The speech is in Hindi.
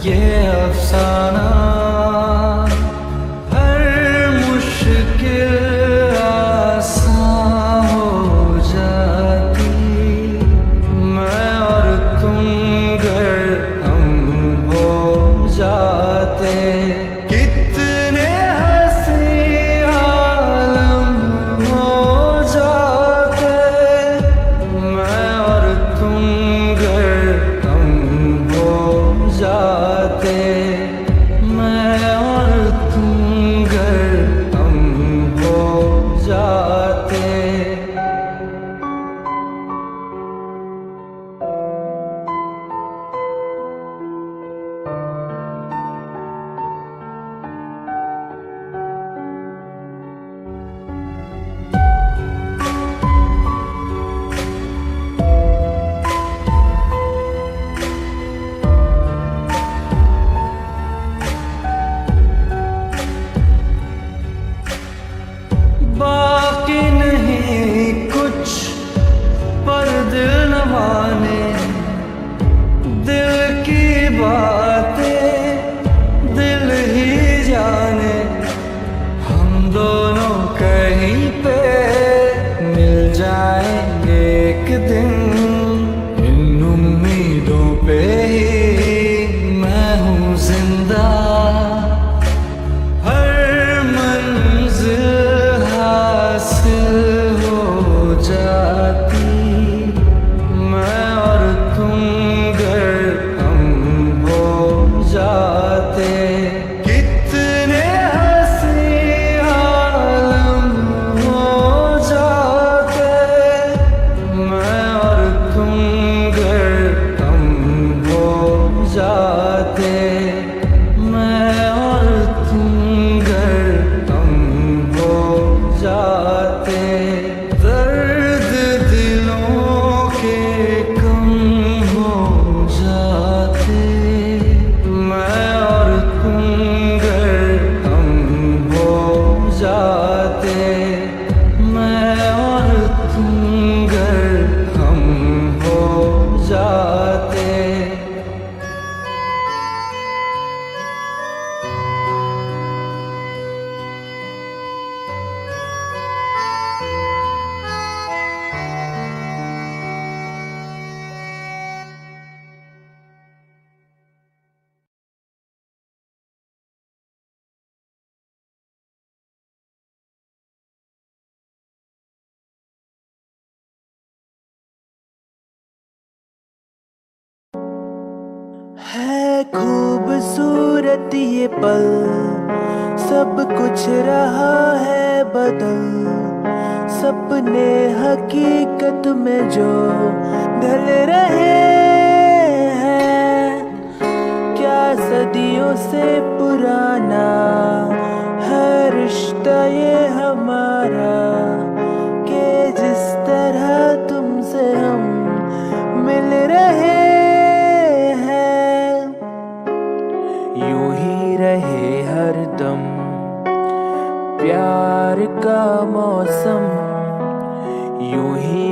ये अफसाना हर मुश्किल आसान हो जाती। मैं और तुम घर हम हो जाते। कितने हंसी आलम हो जाते। मैं और तुम घर हम हो जाते। मैं और तुम घर हम हो जाते। बाकी नहीं कुछ पर दिल न माने। दिल की बातें दिल ही जाने। हम दोनों कहीं पे मिल जाएंगे एक दिन। इन उम्मीदों पे ही मैं हूँ जिंदा। हर मंजिल हासिल हो जाती। मैं और तुम घर हम हो जाते। कितने हंसी आलम हो जाते। मैं और तुम घर हम हो जाते। मैं और तुम घर हम हो जाते। दर्द दिलों के कम हो जाते। मैं और तुम घर हम हो जाते। मैं और तुम घर हम हो जाते। है खूबसूरत ये पल, सब कुछ रहा है बदल। सपने हकीकत में जो ढल रहे हैं, क्या सदियों से पुराना है रिश्ता ये हमारा, कि जिस तरह तुमसे हम मिल रहे हैं, यूं ही रहे हरदम प्यार का मौसम, यूं ही